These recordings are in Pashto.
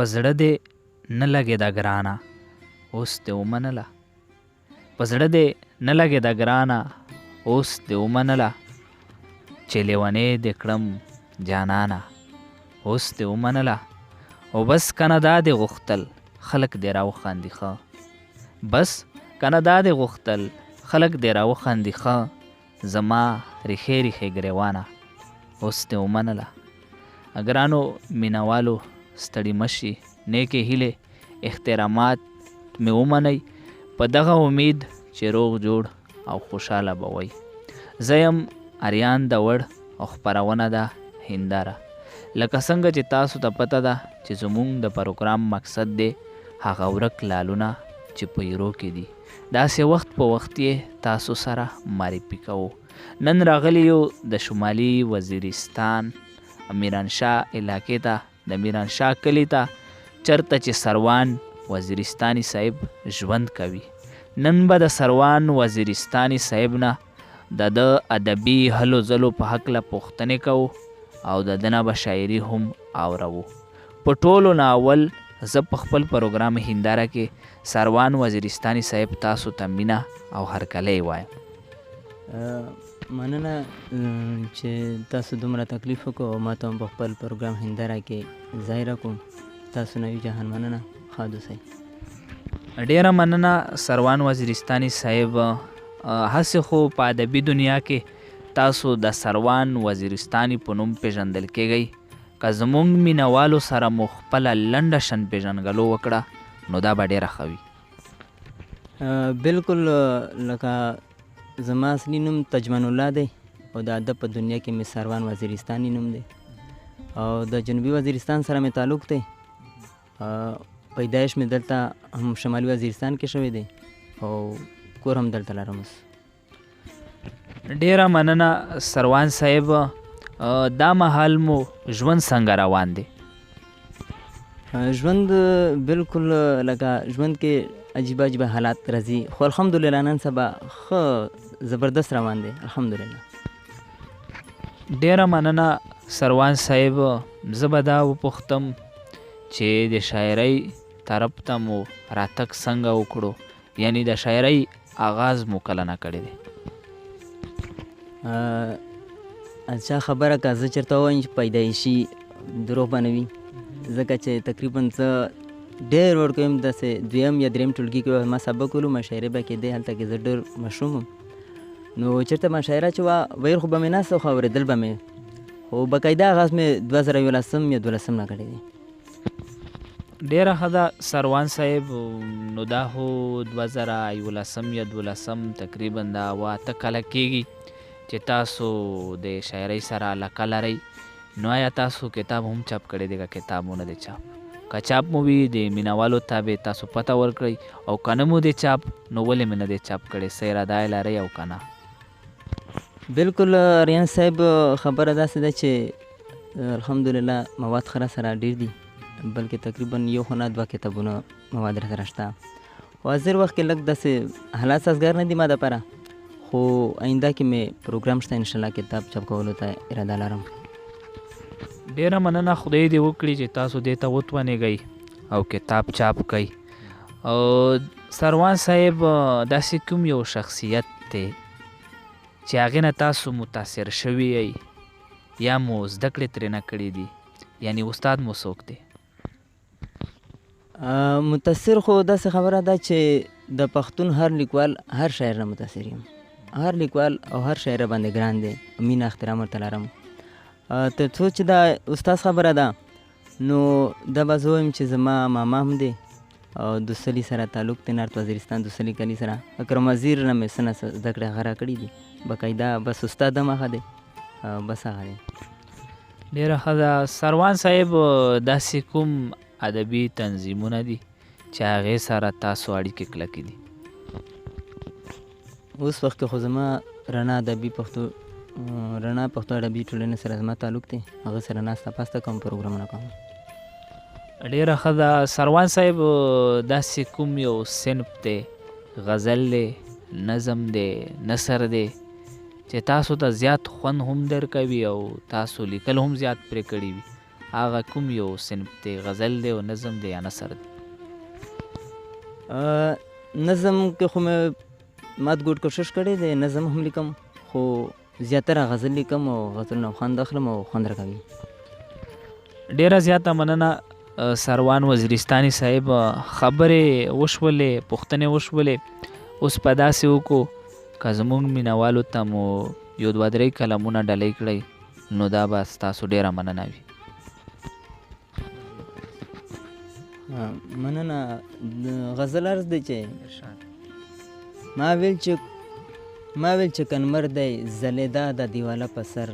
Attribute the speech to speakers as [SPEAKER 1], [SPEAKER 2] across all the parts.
[SPEAKER 1] په زړه دې نه لګېده ګرانه اوس دې ومنله، په زړه دې نه لګېده ګرانه اوس دې ومنله، چې لیونی دې کړم جانانه اوس دې ومنله. او بس کنه دا دې غوښتل خلک دې راوخاندي ښه، بس کنه دا دې غوښتل خلک دې راوخاندي ښه، زما ریښې ریښې ګریوانه اوس دې ومنله. ګرانو مینوالو ستړي مشي، نیکې هیلې احترامات مې ومنئ، په دغه امید چې روغ جوړ او خوشحاله به وئ. زه یم اریان د وړ او خپرونه ده هنداره. لکه څنګه چې تاسو ته پته ده چې زمونږ د پروګرام مقصد دی هغه ورک لالونه چې په ایرو کې دي، داسې وخت په وخت یې تاسو سره معرفي کوو. نن راغلی یو د شمالي وزیرستان میرانشاه علاقې ته، د میرانشاه کلي ته، چرته چې سروان وزیرستاني صاحب ژوند کوي. نن به د سروان وزیرستاني صاحب نه د ده ادبي هلو ځلو په هکله پوښتنې کوو او د ده نه به شاعري هم اورو. په ټولو نه اول زه په خپل پروګرام هنداره کې سروان وزیرستاني صاحب تاسو ته مینه او هرکلی وایم.
[SPEAKER 2] مننه چې تاسو دومره تکلیف وکړو او ما ته هم په خپل پروګرام هنداره کې ځای راکړو. تاسو نه جهان مننه، ښاد اوسئ.
[SPEAKER 1] ډیره مننه سروان وزیرستاني صاحب. هسې خو په ادبي دنیا کې تاسو د سروان وزیرستاني په نوم پیژندل کیږئ. که زموږ مینوالو سره مو خپله لنډه شن پیژنګلو وکړه نو دا به ډیره ښه وي.
[SPEAKER 2] بالکل، لکه زما اصلي نوم تجمن الله دی او د ادب په دنیا کې مې سروان وزیرستاني نوم دی او د جنوبي وزیرستان سره مې تعلق دی. پیدایش مې دلته هم شمالي وزیرستان کې شوی دی او کور هم دلته لرم.
[SPEAKER 1] ډیره مننه سروان صاحب. دا مهال مو ژوند څنګه روان دی؟
[SPEAKER 2] ژوند بالکل لکه ژوند کې عجیبه عجیبه حالات راځي، خو الحمدلله نن سبا ښه زبردست روان دی الحمدلله.
[SPEAKER 1] ډیره مننه سروان صاحب. زه به دا وپوښتم چې د شاعرۍ طرف ته مو راتګ څنګه وکړو، یعنی د شاعرۍ آغاز مو کله نه کړی دی؟
[SPEAKER 2] اچھا خبره که زه چېرته ووایم چې پیدایشي دروغ به نه وي، ځکه چې تقریبا زه ډېر وړوکی یم، داسې دویم یا دریم ټولګي کې ما سبق ولو، مشاعرې به کېدې، هلته کې زه ډېر مشروم وم. نو چېرته مشاعره چې وه ویل خو به مې ناست خو اورېدل به مې، خو باقاعده آغاز مې 2011 یا 12 نه کړی دی.
[SPEAKER 1] ډیره ښه ده سروان صاحب. نو دا خو 2011 یا 12 تقریبا دا 8 کاله کېږي چې تاسو د شاعرۍ سره علاقه لرئ. نو آیا تاسو کتاب هم چاپ کړی دی که کتابونه دی چاپ؟ که چاپ مو وي د مینوالو ته به تاسو پته ورکړئ، او که نه مو دی چاپ نو ولې مې نه دی چاپ کړی؟ څه اراده یې لرئ او که نه؟
[SPEAKER 2] بالکل ریان صاحب، خبره داسې ده چې الحمدلله مواد خره سره ډېر دي، بلکې تقریبا یو خو نه 2 کتابونه مواد را سره شته. خو حاضر وخت کې لږ داسې حالات سازګار نه دي ما دپاره، خو آینده کې مې پروګرام شته انشاءالله کتاب چاپ کولو ته اراده لرم.
[SPEAKER 1] ډیره مننه، خدای دې وکړي چې تاسو دې ته وتوانېږئ او کتاب چاپ کئ. او سروان صاحب، داسې کوم یو شخصیت دی چې هغې نه تاسو متاثر شوي یئ یا مو زده کړې ترې نه کړي دي، یعنی استاد مو څوک دی؟
[SPEAKER 2] متاثر خو داسې خبره ده چې د پښتون هر لیکوال هر شاعر نه متاثر یم، هر لیکوال او هر شاعر باندې ګران دی، مینه احترام ورته لرم. تر څو چې دا استاد خبره ده نو دا به زه وایم چې زما ماما هم دی او دوسلي سره تعلق دی، نارت وزیرستان دوسلي کلي سره. اکرم وزیر نه مې څه نه څه زده کړې هغه راکړي دي، باقاعده بس استاد هم هغه دی، بس هغه دی.
[SPEAKER 1] ډیره ښه ده سروان صاحب. داسې کوم ادبي تنظیمونه دي چې هغې سره تاسو اړیکې کلکې دي؟
[SPEAKER 2] اوس وخت کې خو زما رڼا پښتو ادبي ټولنې سره زما تعلق دی، هغه سره ناسته پاسته کوم پروګرامونه کوم.
[SPEAKER 1] ډیره ښه ده سروان صاحب. داسې کوم یو صنف دی، غزل دی، نظم دی، نثر دی چې تاسو ته زیات خوند هم درکوي او تاسو لیکل هم زیات پرې کړي وي، هغه کوم یو صنف دی؟ غزل دی او نظم دی یا نثر دی؟
[SPEAKER 2] نظم کې خو مې مات ګوټ کوشش کړی دی، نظم هم لیکم خو زیاتره غزل لیکم او غزلونه خوند اخلم او خوند راکوي.
[SPEAKER 1] ډیره زیاته مننه سروان وزیرستاني صاحب، خبرې وشولې، پوښتنې وشولې. اوس په داسې وکړو که زموږ مینوالو ته مو یو دوه درې کلمونه ډالۍ کړئ نو دا به ستاسو ډیره مننه وي.
[SPEAKER 2] مننه. غزل عرض دی چې ما ویل چې کنمر دی ځلېدا د دیواله په سر،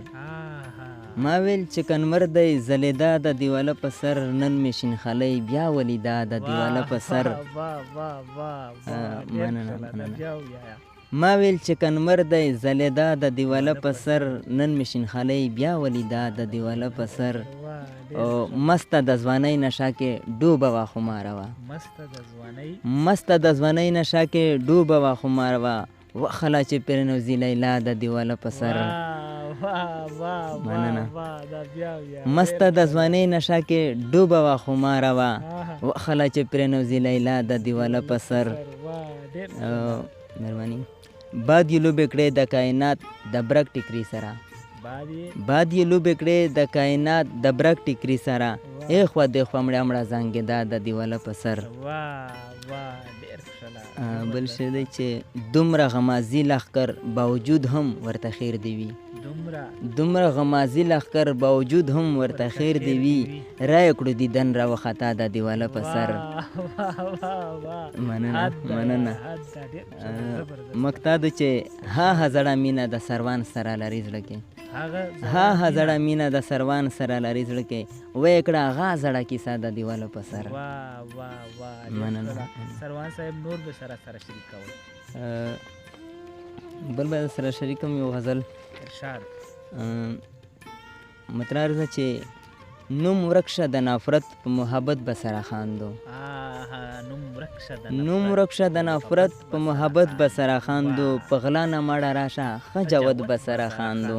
[SPEAKER 2] ما ویل چې کنمر دی ځلېدا د دیواله په سر، نن مې شینخلۍ بیا ولیدا د دیواله په سر. ما ویل چې کنمر دی ځلېدا د دیواله په سر، نن مې شینخلۍ بیا ولیدا د دیواله په سر. او مسته د ځوانۍ نشه کې ډوبه وه خماره وه، مسته د ځوانۍ نشه کې ډوبه وه خماره وه، وخلا چې پرنوزي لیلا د دیواله په سر. مننه. مسته د ځوانۍ نشه کې ډوبه وه خماره وه، وخلا چې پرنوزي لیلا د دیواله په سر. مهرباني. باد یې لوبې کړې د کائنات د برګ ټیکري سره، باد یې لوبې کړې د کائنات د برګ ټیکري سره، ایخوا دیخوا مړه مړه زنګېده د دیواله په سر. بل شی دی چې دومره غمازي لښکر باوجود هم ورته خیر دی وي، دومره غمازي لښکر باوجود هم ورته خیر دی وي، رایې کړو دیدن را وخطا د دیواله په سر. مننه. مقطع ده چې ها زړه مینه د سروان سره لري زړه کې، ها زړه مینه د سروان سره لري زړه کې، ویې کړه هغه زړه کیسه د دیواله په سر. مننه.
[SPEAKER 1] سروان صاحب نور به سره شریک کوئ؟
[SPEAKER 2] بل به سره شریکم یو غزل.
[SPEAKER 1] ارشاد.
[SPEAKER 2] مطلب ده چې نوم ورک شه د نفرت په محبت به سره خاندو، نوم ورک شه د نفرت په محبت به سره خاندو، په غلا نه مړه راشه ښه جود به سره خاندو.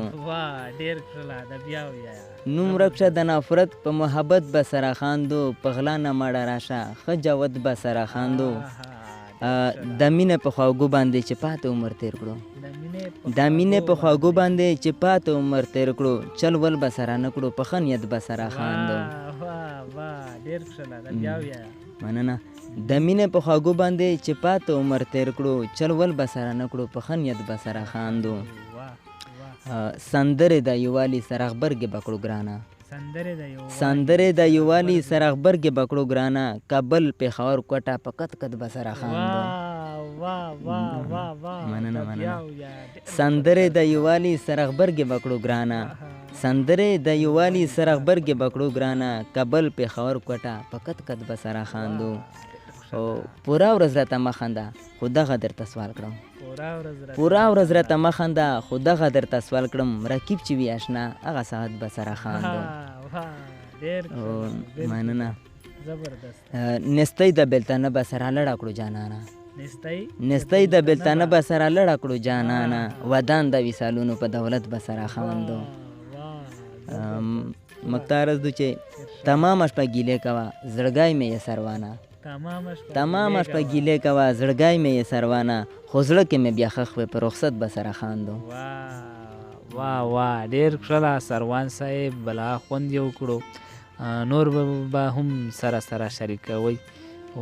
[SPEAKER 2] نوم ورک شه د نفرت په محبت به سره خاندو، په غلا نه مړه راشه ښه جود به سره خاندو. د مینې په خواږو باندې چې پاته عمر تیر کړو، د مینې په خواږو باندې چې پاته عمر تیر کړو، چل ول به سره نه کړو په ښه نیت به سره خاندو. مننه. د مینې په خواږو باندې چې پاته عمر تیر کړو، چل ول به سره نه کړو په ښه نیت به سره خاندو. سندرې د یووالي سره غبرګې به کړو ګرانه، سندرې د یووالي سره غبرګې به کړو ګرانه، کابل پېښور کوټه په کت کت به سره خاندو. مننه. سندرې د یووالي سره غبرګې به کړو ګرانه، سندرې د یووالي سره غبرګې به کړو ګرانه، کابل پېښور کوټه په کت کت به سره خاندو. او پوره ورځ راته مه خنده خو دغه درته سوال کړم، پوره ورځ راته مه خنده خو دغه درته سوال کړم، رقیب چې وي اشنا هغه ساعت به سره خاندو. مننه. نستۍ د بېلتانه به سره لړه کړو جانانه، نستۍ د بېلتانه به سره لړه کړو جانانه، ودان د وصالونو په دولت به سره خاندو. مقطع عرض دو چې تمامه شپه ګیلې کوه زړګی مې یې سروانه، تمامه شپه ګیلې کوه زړګی مې یې سروانه، خو زړه کې مې بیا خښ وې په رخصت به سره خاندو.
[SPEAKER 1] واه ډېر ښه سروان صاحب، بلا خوند یې وکړو. نور به هم سره شریکوئ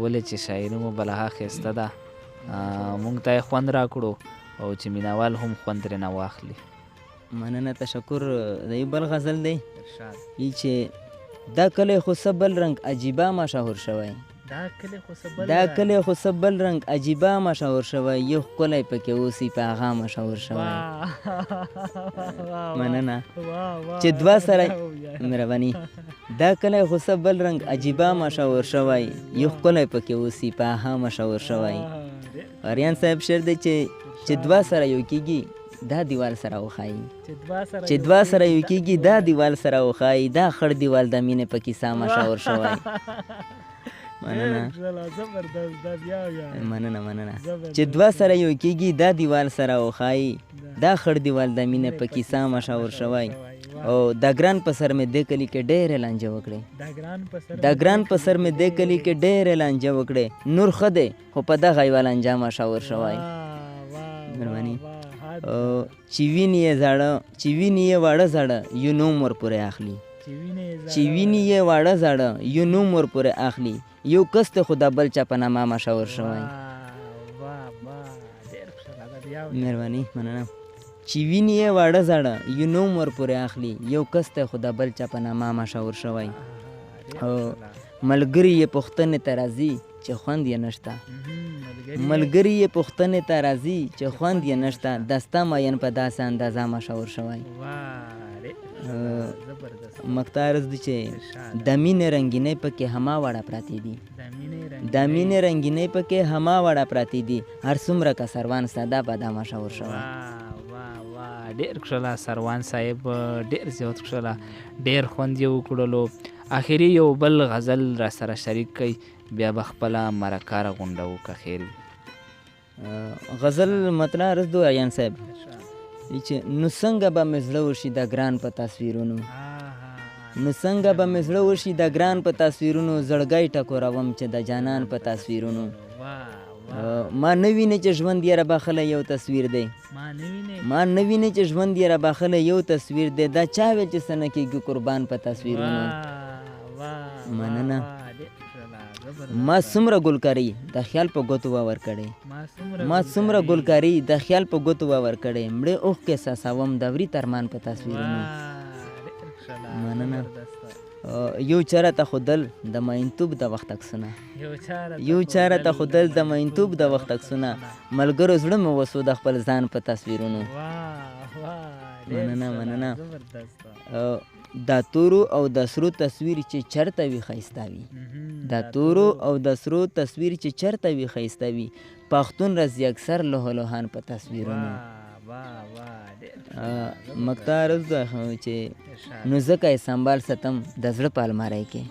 [SPEAKER 1] ولې چې شاعري مو بلا ښایسته ده، مونږ ته یې خوند راکړو او چې مینوال هم خوند ترېنه واخلي.
[SPEAKER 2] مننه. تشکر. د یو بل غزل دی چې دا کلی خو څه بل رنګ عجیبه مشهور شوی، دا کلی خو څه بل رنګ عجیبه مشهور شوی، یو ښکلی پکې اوسي په هغه مشهور شوی. مننه. چې دوه سره مهرباني. دا کلی خو څه بل رنګ عجیبه مشهور شوی، یو ښکلی پکې اوسي په هغه مشهور شوی. آریان صاحب شعر دی چې دوه سره یو کېږي دا دیوال سره وښایي، چې دوه سره یو کېږي دا دیوال سره وښایي، دا خړ دیوال د مینې په کیسه مشهور شوی. مننه. چې دوه سره یو کېږي دا دیوال سره وښایي، دا خړ دیوال د مینې په کیسه مشهور شوی. او د ګران په سر مې دې کلي کې ډېرې لانجه وکړې د ګران په سر مې دې کلي کې ډېرې لانجه وکړې نور ښه دی خو په دغه یوه لانجه مشهور شوی مهرباني چې ویني یې واړه زاړه یو نوم ورپورې اخلي چې ویني یې واړه زاړه یو نوم ورپورې اخلي یو کس ته خو د بل چا په نامه مشهور شوی مهرباني مننه چې ویني یې واړه زاړه یو نوم ورپورې اخلي یو کس ته خو د بل چا په نامه مشهور شوی او ملګري یې پوښتنې ته راځي چې خوند یې نشته ملګري یې پوښتنې ته راځي چې خوند یې نشته د ستا مین په داسې اندازه مشهور شوی مقطع عرض دی چې د مینې رنګینۍ پکې هما وړه پراتې دي د مینې رنګینۍ پکې هما وړه پراتې دي هر څومره که سروان ستا دا به دا مشهور شوی
[SPEAKER 1] ډېر ښکلا سروان صاحب ډېر زیات ښکلا ډېر خوند یې وکړلو اخري یو بل غزل را سره شریک کړئ بیا به خپله مرکه غونډه وکړه خیر
[SPEAKER 2] غزل مطلع عرض دو عیان صاحب چې نو څنګه به مې زړه وشي د ګران په تصویرونو نو څنګه به مې زړه وشي د ګران په تصویرونو زړګی ټکوروم چې د جانان په تصویرونو ما نه وینې چې ژوند یې رابخلی یو تصویر دی ما نه وینې چې ژوند یې رابخلی یو تصویر دی دا چا ویل چې څه نه کېږي قربان په تصویرونو مننه ما څومره ګلکاري د خیال په ګوتو واور کړی ما څومره ګلکاري د خیال په ګوتو واور کړی مړې اوښکې احساسوم د وري ترمان په تصویرونو مننه یو چاره ته خودل د ماینتوب د وخت عکسونه یو چاره ته خودل د ماینتوب د وخت عکسونه ملګرو زړه مې وسو د خپل ځان په تصویرونو مننه دا تورو او د سرو تصویر چې چرته وي ښایسته وي دا تورو او د سرو تصویر چې چرته وي ښایسته وي پښتون راځي اکثر لوهو لوهان په تصویرونو مقطع عرض ده چې نو ځکه یې سنبال ستم د زړه په المارۍ کې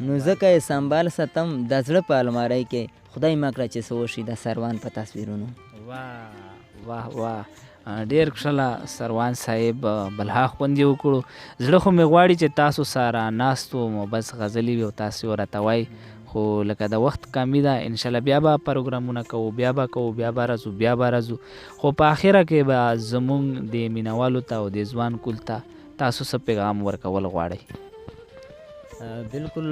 [SPEAKER 2] نو ځکه یې سنبال ستم د زړه په المارۍ کې خدای مه کړه چې څه وشي د سروان په تصویرونو
[SPEAKER 1] واه ډېر ښکلا سروان صاحب بلها خوند یې وکړو زړه خو مې غواړي چې تاسو سره ناست وم بس غزلې وي او تاسې ورته وایي خو لکه د وخت کمی ده انشاءالله بیا به پروګرامونه کوو بیا به راځو خو په آخره کې به زمونږ د مینوالو ته او د ځوان کول ته تاسو څه پیغام ورکول غواړئ
[SPEAKER 2] بالکل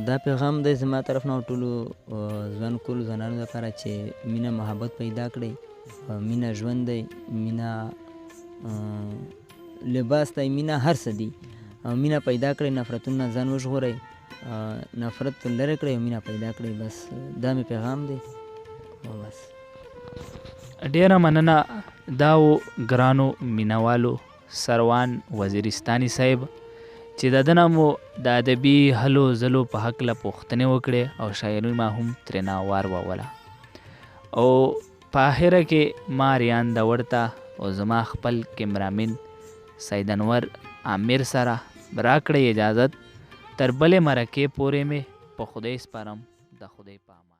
[SPEAKER 2] دا پیغام دی زما طرف نه ټولو ځوان کول ځوانانو لپاره چې مینه محبت پیدا کړئ مینه ژوند دی مینه لباس دی مینه هر څه دی مینه پیدا کړئ نفرتونه ځان وژغورئ نفرت لرې کړئ او مینه پیدا کړئ بس دا مې پیغام دی بس
[SPEAKER 1] ډیره مننه دا و ګرانو مینوالو سروان وزیرستاني صاحب چې د ده نه مو د ادبي هلو ځلو په هکله پوښتنې وکړې او شاعري ما هم ترېنه واروله او په آخره کې ما ریان داوړ ته او زما خپل کیمرامین سید انور عامر سره راکړئ اجازت تر بلې مرکې پورې مې په خدای سپارم د خدای په امان